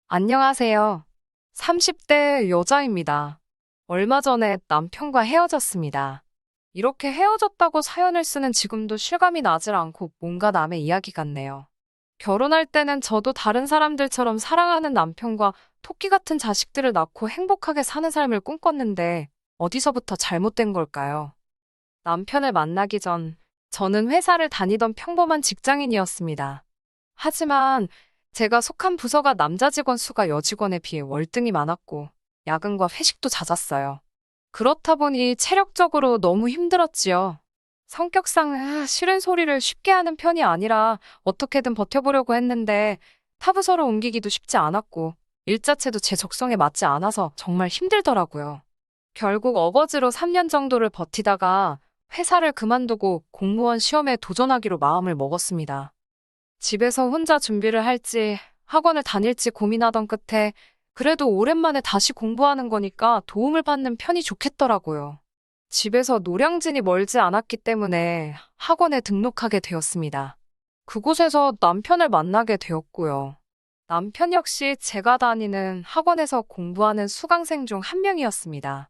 안녕하세요. 30대 여자입니다. 얼마 전에 남편과 헤어졌습니다. 이렇게 헤어졌다고 사연을 쓰는 지금도 실감이 나질 않고 뭔가 남의 이야기 같네요. 결혼할 때는 저도 다른 사람들처럼 사랑하는 남편과 토끼 같은 자식들을 낳고 행복하게 사는 삶을 꿈꿨는데 어디서부터 잘못된 걸까요? 남편을 만나기 전 저는 회사를 다니던 평범한 직장인이었습니다. 하지만 제가 속한 부서가 남자 직원 수가 여직원에 비해 월등히 많았고 야근과 회식도 잦았어요. 그렇다 보니 체력적으로 너무 힘들었지요. 성격상 싫은 소리를 쉽게 하는 편이 아니라 어떻게든 버텨보려고 했는데 타 부서로 옮기기도 쉽지 않았고 일 자체도 제 적성에 맞지 않아서 정말 힘들더라고요. 결국 어거지로 3년 정도를 버티다가 회사를 그만두고 공무원 시험에 도전하기로 마음을 먹었습니다. 집에서 혼자 준비를 할지 학원을 다닐지 고민하던 끝에 그래도 오랜만에 다시 공부하는 거니까 도움을 받는 편이 좋겠더라고요. 집에서 노량진이 멀지 않았기 때문에 학원에 등록하게 되었습니다. 그곳에서 남편을 만나게 되었고요. 남편 역시 제가 다니는 학원에서 공부하는 수강생 중 한 명이었습니다.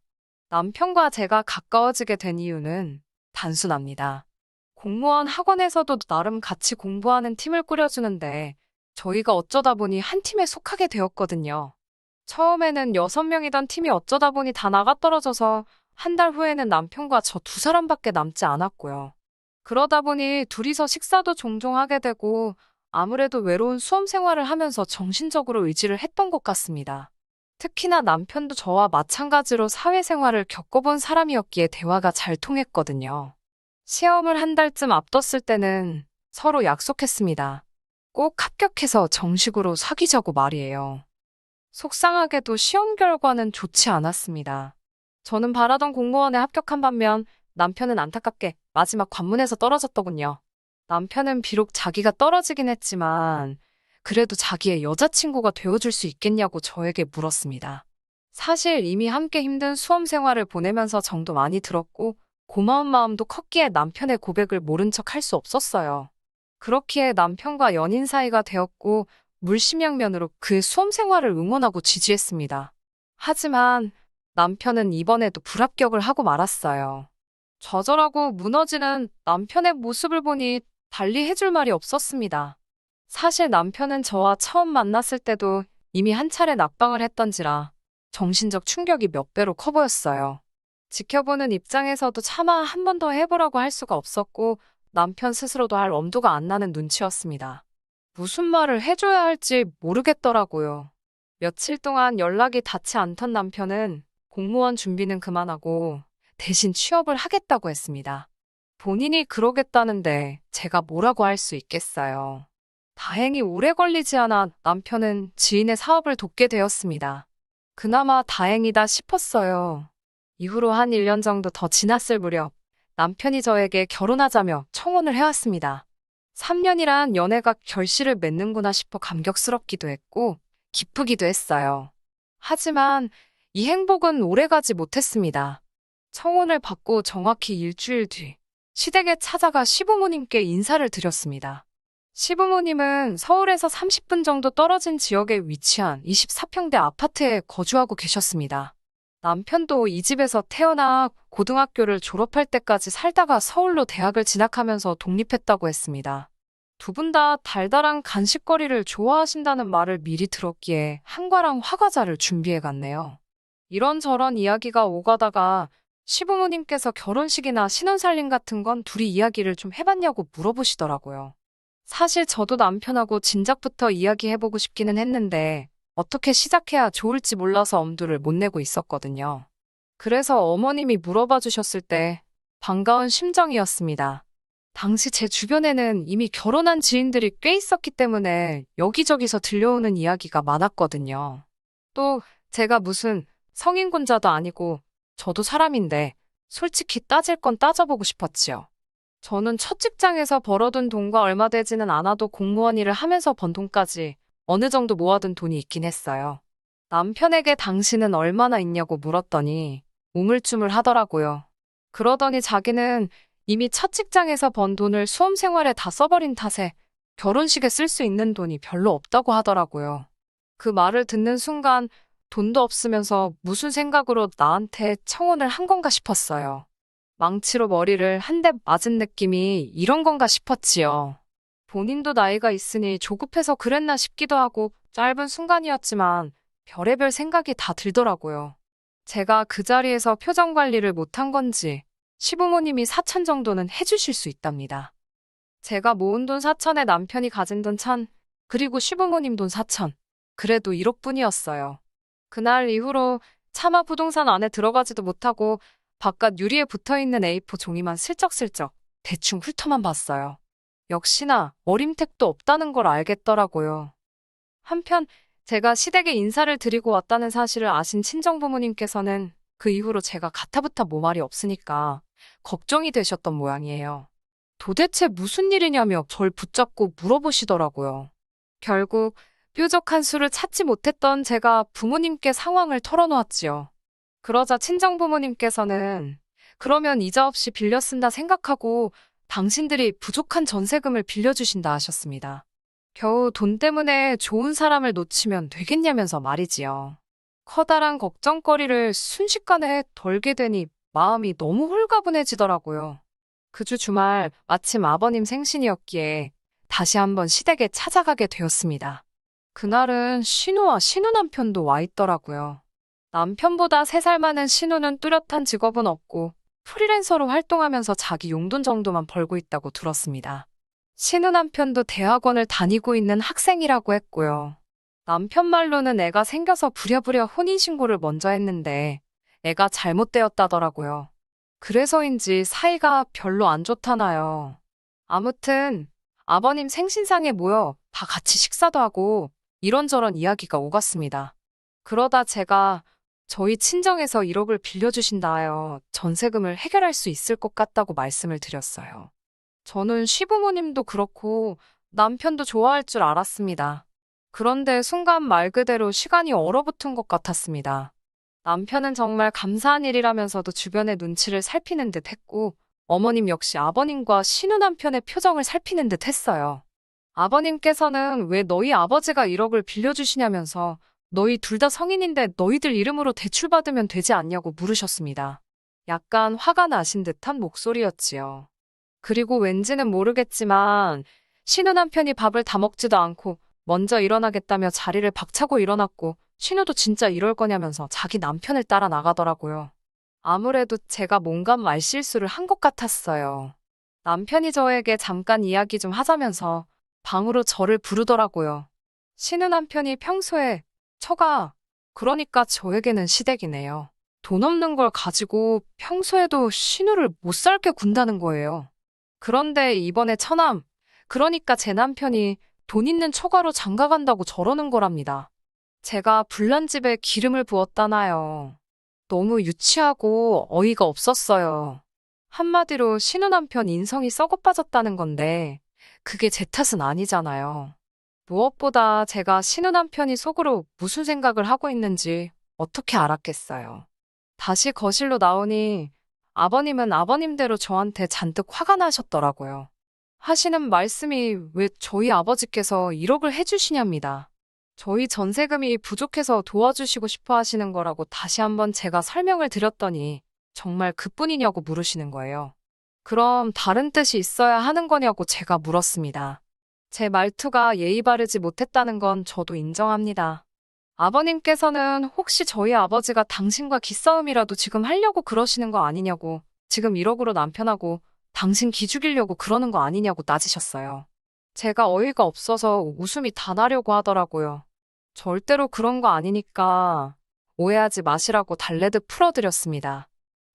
남편과 제가 가까워지게 된 이유는 단순합니다. 공무원 학원에서도 나름 같이 공부하는 팀을 꾸려주는데 저희가 어쩌다 보니 한 팀에 속하게 되었거든요. 처음에는 6명이던 팀이 어쩌다 보니 다 나가떨어져서 한 달 후에는 남편과 저 두 사람밖에 남지 않았고요. 그러다 보니 둘이서 식사도 종종 하게 되고 아무래도 외로운 수험 생활을 하면서 정신적으로 의지를 했던 것 같습니다. 특히나 남편도 저와 마찬가지로 사회생활을 겪어본 사람이었기에 대화가 잘 통했거든요. 시험을 한 달쯤 앞뒀을 때는 서로 약속했습니다. 꼭 합격해서 정식으로 사귀자고 말이에요. 속상하게도 시험 결과는 좋지 않았습니다. 저는 바라던 공무원에 합격한 반면 남편은 안타깝게 마지막 관문에서 떨어졌더군요. 남편은 비록 자기가 떨어지긴 했지만 그래도 자기의 여자친구가 되어줄 수 있겠냐고 저에게 물었습니다. 사실 이미 함께 힘든 수험 생활을 보내면서 정도 많이 들었고 고마운 마음도 컸기에 남편의 고백을 모른 척 할 수 없었어요. 그렇기에 남편과 연인 사이가 되었고 물심양면으로 그의 수험 생활을 응원하고 지지했습니다. 하지만 남편은 이번에도 불합격을 하고 말았어요. 좌절하고 무너지는 남편의 모습을 보니 달리 해줄 말이 없었습니다. 사실 남편은 저와 처음 만났을 때도 이미 한 차례 낙방을 했던지라 정신적 충격이 몇 배로 커 보였어요. 지켜보는 입장에서도 차마 한 번 더 해보라고 할 수가 없었고 남편 스스로도 할 엄두가 안 나는 눈치였습니다. 무슨 말을 해줘야 할지 모르겠더라고요. 며칠 동안 연락이 닿지 않던 남편은 공무원 준비는 그만하고 대신 취업을 하겠다고 했습니다. 본인이 그러겠다는데 제가 뭐라고 할 수 있겠어요. 다행히 오래 걸리지 않아 남편은 지인의 사업을 돕게 되었습니다. 그나마 다행이다 싶었어요. 이후로 한 1년 정도 더 지났을 무렵 남편이 저에게 결혼하자며 청혼을 해왔습니다. 3년이란 연애가 결실을 맺는구나 싶어 감격스럽기도 했고 기쁘기도 했어요. 하지만 이 행복은 오래가지 못했습니다. 청혼을 받고 정확히 일주일 뒤 시댁에 찾아가 시부모님께 인사를 드렸습니다. 시부모님은 서울에서 30분 정도 떨어진 지역에 위치한 24평대 아파트에 거주하고 계셨습니다. 남편도 이 집에서 태어나 고등학교를 졸업할 때까지 살다가 서울로 대학을 진학하면서 독립했다고 했습니다. 두 분 다 달달한 간식거리를 좋아하신다는 말을 미리 들었기에 한과랑 화과자를 준비해 갔네요. 이런저런 이야기가 오가다가 시부모님께서 결혼식이나 신혼살림 같은 건 둘이 이야기를 좀 해봤냐고 물어보시더라고요. 사실 저도 남편하고 진작부터 이야기해보고 싶기는 했는데 어떻게 시작해야 좋을지 몰라서 엄두를 못 내고 있었거든요. 그래서 어머님이 물어봐 주셨을 때 반가운 심정이었습니다. 당시 제 주변에는 이미 결혼한 지인들이 꽤 있었기 때문에 여기저기서 들려오는 이야기가 많았거든요. 또 제가 무슨 성인군자도 아니고 저도 사람인데 솔직히 따질 건 따져보고 싶었지요. 저는 첫 직장에서 벌어둔 돈과 얼마 되지는 않아도 공무원 일을 하면서 번 돈까지 어느 정도 모아둔 돈이 있긴 했어요. 남편에게 당신은 얼마나 있냐고 물었더니 우물쭈물 하더라고요. 그러더니 자기는 이미 첫 직장에서 번 돈을 수험 생활에 다 써버린 탓에 결혼식에 쓸 수 있는 돈이 별로 없다고 하더라고요. 그 말을 듣는 순간 돈도 없으면서 무슨 생각으로 나한테 청혼을 한 건가 싶었어요. 망치로 머리를 한 대 맞은 느낌이 이런 건가 싶었지요. 본인도 나이가 있으니 조급해서 그랬나 싶기도 하고 짧은 순간이었지만 별의별 생각이 다 들더라고요. 제가 그 자리에서 표정 관리를 못한 건지 시부모님이 4천 정도는 해주실 수 있답니다. 제가 모은 돈 4천에 남편이 가진 돈 1,000, 그리고 시부모님 돈 4천. 그래도 1억뿐이었어요. 그날 이후로 차마 부동산 안에 들어가지도 못하고 바깥 유리에 붙어있는 A4 종이만 슬쩍슬쩍 대충 훑어만 봤어요. 역시나 어림택도 없다는 걸 알겠더라고요. 한편 제가 시댁에 인사를 드리고 왔다는 사실을 아신 친정부모님께서는 그 이후로 제가 가타부타 뭐 말이 없으니까 걱정이 되셨던 모양이에요. 도대체 무슨 일이냐며 절 붙잡고 물어보시더라고요. 결국 뾰족한 수를 찾지 못했던 제가 부모님께 상황을 털어놓았지요. 그러자 친정부모님께서는 그러면 이자 없이 빌려 쓴다 생각하고 당신들이 부족한 전세금을 빌려주신다 하셨습니다. 겨우 돈 때문에 좋은 사람을 놓치면 되겠냐면서 말이지요. 커다란 걱정거리를 순식간에 덜게 되니 마음이 너무 홀가분해지더라고요. 그 주 주말 마침 아버님 생신이었기에 다시 한번 시댁에 찾아가게 되었습니다. 그날은 신우와 신우 남편도 와 있더라고요. 남편보다 3살 많은 신우는 뚜렷한 직업은 없고 프리랜서로 활동하면서 자기 용돈 정도만 벌고 있다고 들었습니다. 신우 남편도 대학원을 다니고 있는 학생이라고 했고요. 남편 말로는 애가 생겨서 부랴부랴 혼인신고를 먼저 했는데 애가 잘못되었다더라고요. 그래서인지 사이가 별로 안 좋다나요. 아무튼 아버님 생신상에 모여 다 같이 식사도 하고 이런저런 이야기가 오갔습니다. 그러다 제가 저희 친정에서 1억을 빌려주신다 하여 전세금을 해결할 수 있을 것 같다고 말씀을 드렸어요. 저는 시부모님도 그렇고 남편도 좋아할 줄 알았습니다. 그런데 순간 말 그대로 시간이 얼어붙은 것 같았습니다. 남편은 정말 감사한 일이라면서도 주변의 눈치를 살피는 듯 했고 어머님 역시 아버님과 신우 남편의 표정을 살피는 듯 했어요. 아버님께서는 왜 너희 아버지가 1억을 빌려주시냐면서 너희 둘 다 성인인데 너희들 이름으로 대출받으면 되지 않냐고 물으셨습니다. 약간 화가 나신 듯한 목소리였지요. 그리고 왠지는 모르겠지만 신우 남편이 밥을 다 먹지도 않고 먼저 일어나겠다며 자리를 박차고 일어났고 신우도 진짜 이럴 거냐면서 자기 남편을 따라 나가더라고요. 아무래도 제가 뭔가 말실수를 한 것 같았어요. 남편이 저에게 잠깐 이야기 좀 하자면서 방으로 저를 부르더라고요. 신우 남편이 평소에 처가, 그러니까 저에게는 시댁이네요. 돈 없는 걸 가지고 평소에도 신우를 못 살게 군다는 거예요. 그런데 이번에 처남, 그러니까 제 남편이 돈 있는 처가로 장가간다고 저러는 거랍니다. 제가 불난 집에 기름을 부었다나요. 너무 유치하고 어이가 없었어요. 한마디로 신우 남편 인성이 썩어 빠졌다는 건데 그게 제 탓은 아니잖아요. 무엇보다 제가 신우 남편이 속으로 무슨 생각을 하고 있는지 어떻게 알았겠어요. 다시 거실로 나오니 아버님은 아버님대로 저한테 잔뜩 화가 나셨더라고요. 하시는 말씀이 왜 저희 아버지께서 1억을 해주시냐입니다. 저희 전세금이 부족해서 도와주시고 싶어 하시는 거라고 다시 한번 제가 설명을 드렸더니 정말 그뿐이냐고 물으시는 거예요. 그럼 다른 뜻이 있어야 하는 거냐고 제가 물었습니다. 제 말투가 예의 바르지 못했다는 건 저도 인정합니다. 아버님께서는 혹시 저희 아버지가 당신과 기싸움이라도 지금 하려고 그러시는 거 아니냐고, 지금 1억으로 남편하고 당신 기죽이려고 그러는 거 아니냐고 따지셨어요. 제가 어이가 없어서 웃음이 다 나려고 하더라고요. 절대로 그런 거 아니니까 오해하지 마시라고 달래듯 풀어드렸습니다.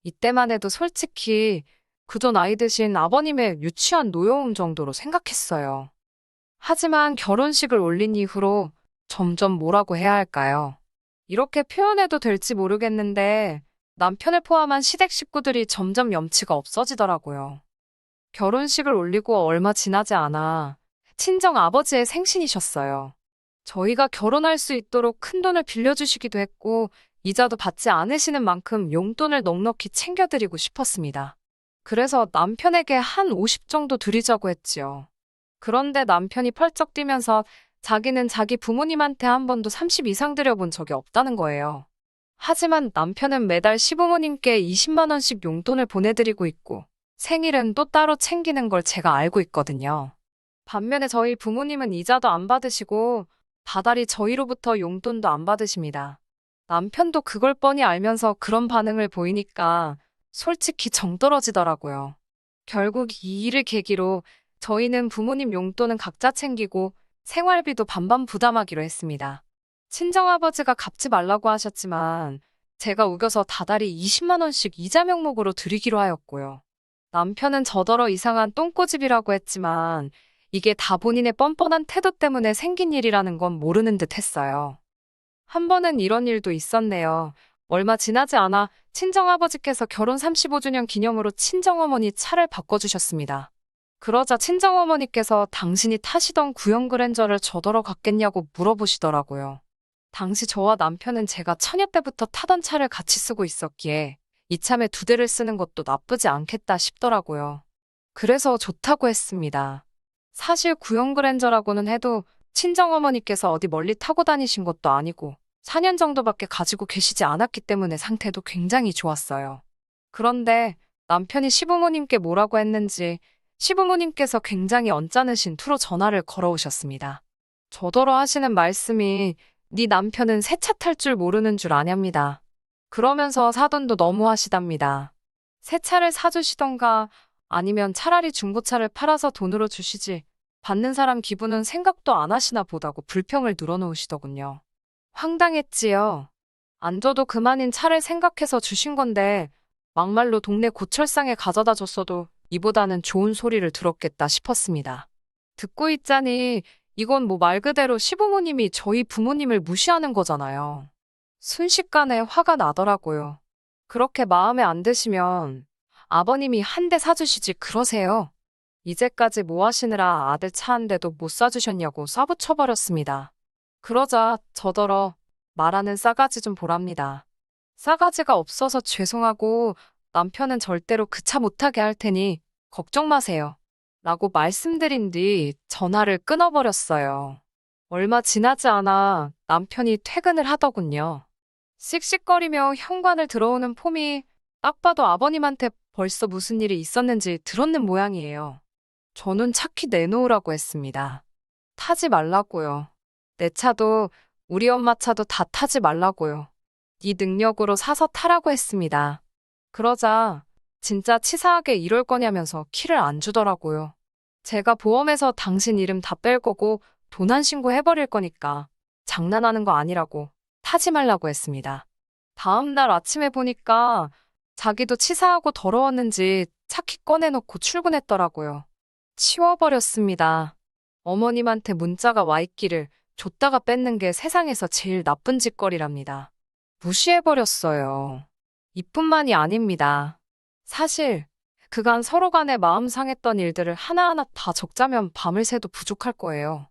이때만 해도 솔직히 그저 나이 드신 아버님의 유치한 노여움 정도로 생각했어요. 하지만 결혼식을 올린 이후로 점점 뭐라고 해야 할까요? 이렇게 표현해도 될지 모르겠는데 남편을 포함한 시댁 식구들이 점점 염치가 없어지더라고요. 결혼식을 올리고 얼마 지나지 않아 친정 아버지의 생신이셨어요. 저희가 결혼할 수 있도록 큰돈을 빌려주시기도 했고 이자도 받지 않으시는 만큼 용돈을 넉넉히 챙겨드리고 싶었습니다. 그래서 남편에게 한 50 정도 드리자고 했지요. 그런데 남편이 펄쩍 뛰면서 자기는 자기 부모님한테 한 번도 30 이상 드려본 적이 없다는 거예요. 하지만 남편은 매달 시부모님께 20만 원씩 용돈을 보내드리고 있고 생일은 또 따로 챙기는 걸 제가 알고 있거든요. 반면에 저희 부모님은 이자도 안 받으시고 다달이 저희로부터 용돈도 안 받으십니다. 남편도 그걸 뻔히 알면서 그런 반응을 보이니까 솔직히 정 떨어지더라고요. 결국 이 일을 계기로 저희는 부모님 용돈은 각자 챙기고 생활비도 반반 부담하기로 했습니다. 친정아버지가 갚지 말라고 하셨지만 제가 우겨서 다달이 20만 원씩 이자 명목으로 드리기로 하였고요. 남편은 저더러 이상한 똥꼬집이라고 했지만 이게 다 본인의 뻔뻔한 태도 때문에 생긴 일이라는 건 모르는 듯 했어요. 한 번은 이런 일도 있었네요. 얼마 지나지 않아 친정아버지께서 결혼 35주년 기념으로 친정어머니 차를 바꿔주셨습니다. 그러자 친정어머니께서 당신이 타시던 구형 그랜저를 저더러 갖겠냐고 물어보시더라고요. 당시 저와 남편은 제가 처녀 때부터 타던 차를 같이 쓰고 있었기에 이참에 두 대를 쓰는 것도 나쁘지 않겠다 싶더라고요. 그래서 좋다고 했습니다. 사실 구형 그랜저라고는 해도 친정어머니께서 어디 멀리 타고 다니신 것도 아니고 4년 정도밖에 가지고 계시지 않았기 때문에 상태도 굉장히 좋았어요. 그런데 남편이 시부모님께 뭐라고 했는지 시부모님께서 굉장히 언짢으신 투로 전화를 걸어오셨습니다. 저더러 하시는 말씀이 네 남편은 새 차 탈 줄 모르는 줄 아냐입니다. 그러면서 사돈도 너무 하시답니다. 새 차를 사주시던가 아니면 차라리 중고차를 팔아서 돈으로 주시지 받는 사람 기분은 생각도 안 하시나 보다고 불평을 늘어놓으시더군요. 황당했지요. 안 줘도 그만인 차를 생각해서 주신 건데 막말로 동네 고철상에 가져다 줬어도 이보다는 좋은 소리를 들었겠다 싶었습니다. 듣고 있자니 이건 뭐 말 그대로 시부모님이 저희 부모님을 무시하는 거잖아요. 순식간에 화가 나더라고요. 그렇게 마음에 안 드시면 아버님이 한 대 사주시지 그러세요. 이제까지 뭐 하시느라 아들 차 한 대도 못 사주셨냐고 쏴붙여버렸습니다. 그러자 저더러 말하는 싸가지 좀 보랍니다. 싸가지가 없어서 죄송하고 남편은 절대로 그 차 못 타게 할 테니 걱정 마세요. 라고 말씀드린 뒤 전화를 끊어버렸어요. 얼마 지나지 않아 남편이 퇴근을 하더군요. 씩씩거리며 현관을 들어오는 폼이 딱 봐도 아버님한테 벌써 무슨 일이 있었는지 들었는 모양이에요. 저는 차키 내놓으라고 했습니다. 타지 말라고요. 내 차도 우리 엄마 차도 다 타지 말라고요. 네 능력으로 사서 타라고 했습니다. 그러자 진짜 치사하게 이럴 거냐면서 키를 안 주더라고요. 제가 보험에서 당신 이름 다 뺄 거고 도난 신고해버릴 거니까 장난하는 거 아니라고 타지 말라고 했습니다. 다음 날 아침에 보니까 자기도 치사하고 더러웠는지 차키 꺼내놓고 출근했더라고요. 치워버렸습니다. 어머님한테 문자가 와 있기를 줬다가 뺏는 게 세상에서 제일 나쁜 짓거리랍니다. 무시해버렸어요. 이뿐만이 아닙니다. 사실 그간 서로 간에 마음 상했던 일들을 하나하나 다 적자면 밤을 새도 부족할 거예요.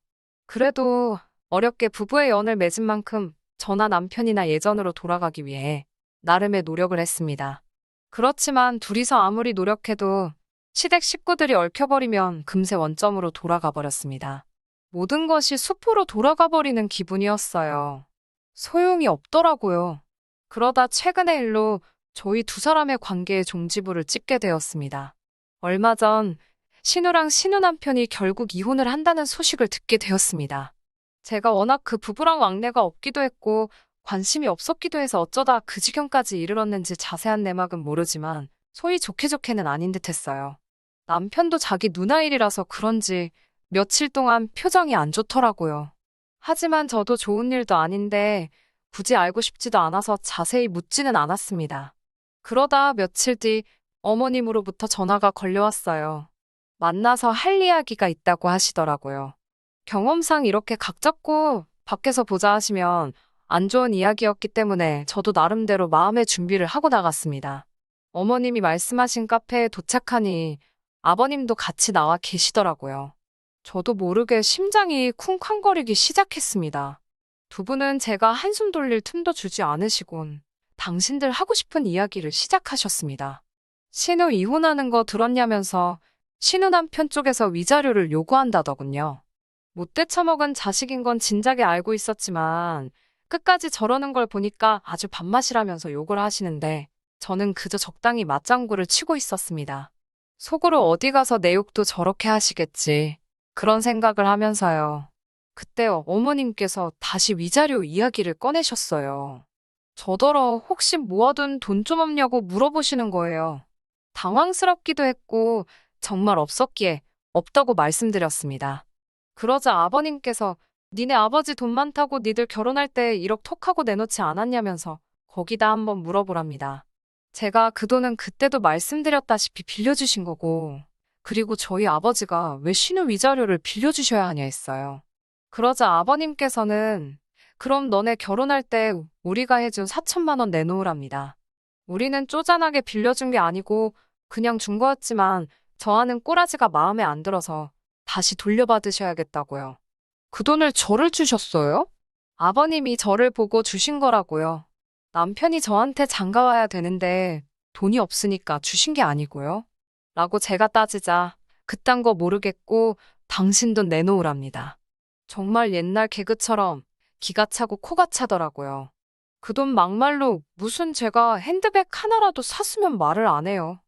그래도 어렵게 부부의 연을 맺은 만큼 저나 남편이나 예전으로 돌아가기 위해 나름의 노력을 했습니다. 그렇지만 둘이서 아무리 노력해도 시댁 식구들이 얽혀버리면 금세 원점으로 돌아가 버렸습니다. 모든 것이 수포로 돌아가 버리는 기분이었어요. 소용이 없더라고요. 그러다 최근의 일로 저희 두 사람의 관계의 종지부를 찍게 되었습니다. 얼마 전 신우랑 신우 남편이 결국 이혼을 한다는 소식을 듣게 되었습니다. 제가 워낙 그 부부랑 왕래가 없기도 했고 관심이 없었기도 해서 어쩌다 그 지경까지 이르렀는지 자세한 내막은 모르지만 소위 좋게 좋게는 아닌 듯 했어요. 남편도 자기 누나 일이라서 그런지 며칠 동안 표정이 안 좋더라고요. 하지만 저도 좋은 일도 아닌데 굳이 알고 싶지도 않아서 자세히 묻지는 않았습니다. 그러다 며칠 뒤 어머님으로부터 전화가 걸려왔어요. 만나서 할 이야기가 있다고 하시더라고요. 경험상 이렇게 각 잡고 밖에서 보자 하시면 안 좋은 이야기였기 때문에 저도 나름대로 마음의 준비를 하고 나갔습니다. 어머님이 말씀하신 카페에 도착하니 아버님도 같이 나와 계시더라고요. 저도 모르게 심장이 쿵쾅거리기 시작했습니다. 두 분은 제가 한숨 돌릴 틈도 주지 않으시곤 당신들 하고 싶은 이야기를 시작하셨습니다. 신우 이혼하는 거 들었냐면서 신우 남편 쪽에서 위자료를 요구한다더군요. 못 되쳐먹은 자식인 건 진작에 알고 있었지만 끝까지 저러는 걸 보니까 아주 밥맛이라면서 욕을 하시는데 저는 그저 적당히 맞장구를 치고 있었습니다. 속으로 어디 가서 내 욕도 저렇게 하시겠지. 그런 생각을 하면서요. 그때 어머님께서 다시 위자료 이야기를 꺼내셨어요. 저더러 혹시 모아둔 돈 좀 없냐고 물어보시는 거예요. 당황스럽기도 했고 정말 없었기에 없다고 말씀드렸습니다. 그러자 아버님께서 니네 아버지 돈 많다고 니들 결혼할 때 1억 톡하고 내놓지 않았냐면서 거기다 한번 물어보랍니다. 제가 그 돈은 그때도 말씀드렸다시피 빌려주신 거고, 그리고 저희 아버지가 왜 신우 위자료를 빌려주셔야 하냐 했어요. 그러자 아버님께서는 그럼 너네 결혼할 때 우리가 해준 4천만 원 내놓으랍니다. 우리는 쪼잔하게 빌려준 게 아니고 그냥 준 거였지만 저하는 꼬라지가 마음에 안 들어서 다시 돌려받으셔야겠다고요. 그 돈을 저를 주셨어요? 아버님이 저를 보고 주신 거라고요. 남편이 저한테 장가와야 되는데 돈이 없으니까 주신 게 아니고요. 라고 제가 따지자 그딴 거 모르겠고 당신 돈 내놓으랍니다. 정말 옛날 개그처럼 기가 차고 코가 차더라고요. 그 돈 막말로 무슨 제가 핸드백 하나라도 샀으면 말을 안 해요.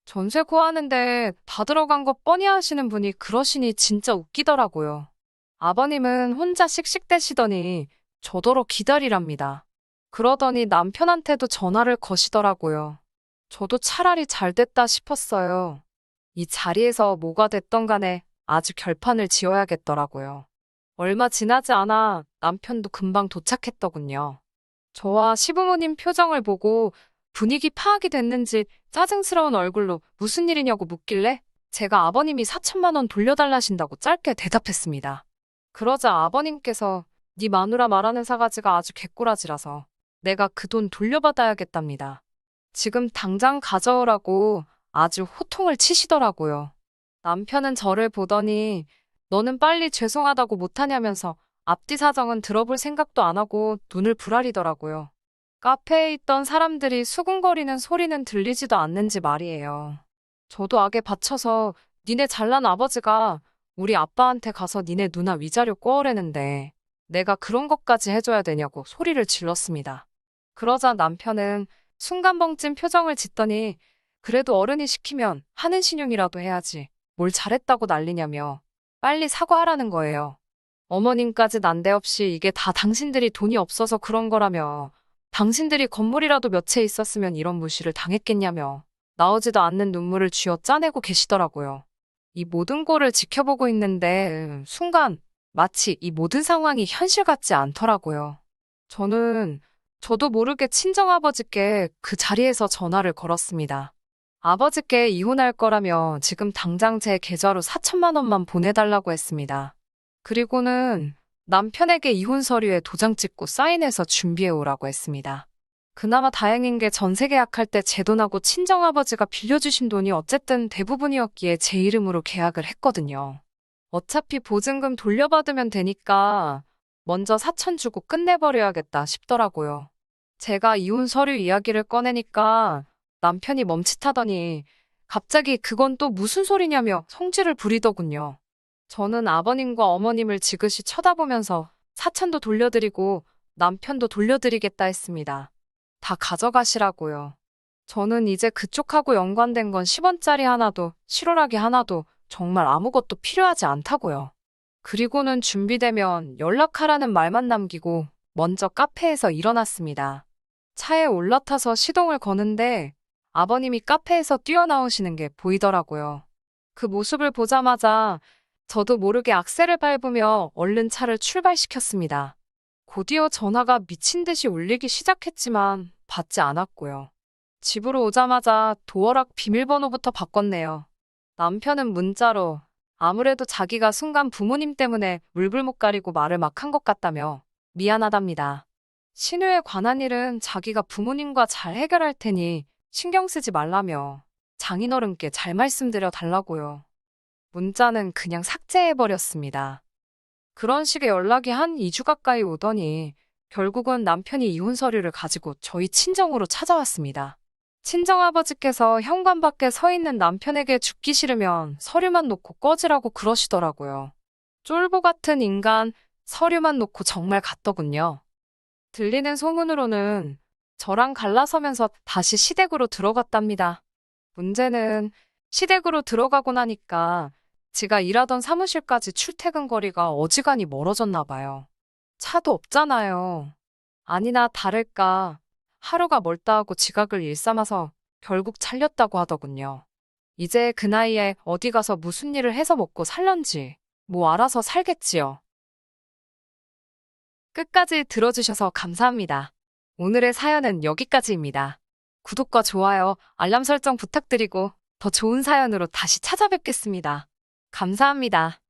전세 구하는데 다 들어간 거 뻔히 하시는 분이 그러시니 진짜 웃기더라고요. 아버님은 혼자 씩씩대시더니 저더러 기다리랍니다. 그러더니 남편한테도 전화를 거시더라고요. 저도 차라리 잘 됐다 싶었어요. 이 자리에서 뭐가 됐던 간에 아주 결판을 지어야겠더라고요. 얼마 지나지 않아 남편도 금방 도착했더군요. 저와 시부모님 표정을 보고 분위기 파악이 됐는지 짜증스러운 얼굴로 무슨 일이냐고 묻길래 제가 아버님이 4천만 원 돌려달라신다고 짧게 대답했습니다. 그러자 아버님께서 네 마누라 말하는 사가지가 아주 개꼬라지라서 내가 그 돈 돌려받아야겠답니다. 지금 당장 가져오라고 아주 호통을 치시더라고요. 남편은 저를 보더니 너는 빨리 죄송하다고 못하냐면서 앞뒤 사정은 들어볼 생각도 안 하고 눈을 부라리더라고요. 카페에 있던 사람들이 수군거리는 소리는 들리지도 않는지 말이에요. 저도 악에 받쳐서 니네 잘난 아버지가 우리 아빠한테 가서 니네 누나 위자료 꼬으래는데 내가 그런 것까지 해줘야 되냐고 소리를 질렀습니다. 그러자 남편은 순간 벙찐 표정을 짓더니 그래도 어른이 시키면 하는 신용이라도 해야지 뭘 잘했다고 난리냐며 빨리 사과하라는 거예요. 어머님까지 난데없이 이게 다 당신들이 돈이 없어서 그런 거라며 당신들이 건물이라도 몇 채 있었으면 이런 무시를 당했겠냐며 나오지도 않는 눈물을 쥐어 짜내고 계시더라고요. 이 모든 꼴을 지켜보고 있는데 순간 마치 이 모든 상황이 현실 같지 않더라고요. 저도 모르게 친정아버지께 그 자리에서 전화를 걸었습니다. 아버지께 이혼할 거라며 지금 당장 제 계좌로 4천만 원만 보내달라고 했습니다. 그리고는 남편에게 이혼 서류에 도장 찍고 사인해서 준비해 오라고 했습니다. 그나마 다행인 게 전세 계약할 때 제 돈하고 친정아버지가 빌려주신 돈이 어쨌든 대부분이었기에 제 이름으로 계약을 했거든요. 어차피 보증금 돌려받으면 되니까 먼저 4천 주고 끝내버려야겠다 싶더라고요. 제가 이혼 서류 이야기를 꺼내니까 남편이 멈칫하더니 갑자기 그건 또 무슨 소리냐며 성질을 부리더군요. 저는 아버님과 어머님을 지그시 쳐다보면서 사천도 돌려드리고 남편도 돌려드리겠다 했습니다. 다 가져가시라고요. 저는 이제 그쪽하고 연관된 건 10원짜리 하나도 실오라기 하나도 정말 아무것도 필요하지 않다고요. 그리고는 준비되면 연락하라는 말만 남기고 먼저 카페에서 일어났습니다. 차에 올라타서 시동을 거는데 아버님이 카페에서 뛰어나오시는 게 보이더라고요. 그 모습을 보자마자 저도 모르게 악셀을 밟으며 얼른 차를 출발시켰습니다. 곧이어 전화가 미친 듯이 울리기 시작했지만 받지 않았고요. 집으로 오자마자 도어락 비밀번호부터 바꿨네요. 남편은 문자로 아무래도 자기가 순간 부모님 때문에 물불 못 가리고 말을 막 한 것 같다며 미안하답니다. 신우에 관한 일은 자기가 부모님과 잘 해결할 테니 신경 쓰지 말라며 장인어른께 잘 말씀드려 달라고요. 문자는 그냥 삭제해버렸습니다. 그런 식의 연락이 한 2주 가까이 오더니 결국은 남편이 이혼 서류를 가지고 저희 친정으로 찾아왔습니다. 친정아버지께서 현관 밖에 서 있는 남편에게 죽기 싫으면 서류만 놓고 꺼지라고 그러시더라고요. 쫄보 같은 인간, 서류만 놓고 정말 갔더군요. 들리는 소문으로는 저랑 갈라서면서 다시 시댁으로 들어갔답니다. 문제는 시댁으로 들어가고 나니까 지가 일하던 사무실까지 출퇴근 거리가 어지간히 멀어졌나 봐요. 차도 없잖아요. 아니나 다를까 하루가 멀다 하고 지각을 일삼아서 결국 잘렸다고 하더군요. 이제 그 나이에 어디 가서 무슨 일을 해서 먹고 살런지 뭐 알아서 살겠지요. 끝까지 들어주셔서 감사합니다. 오늘의 사연은 여기까지입니다. 구독과 좋아요, 알람 설정 부탁드리고 더 좋은 사연으로 다시 찾아뵙겠습니다. 감사합니다.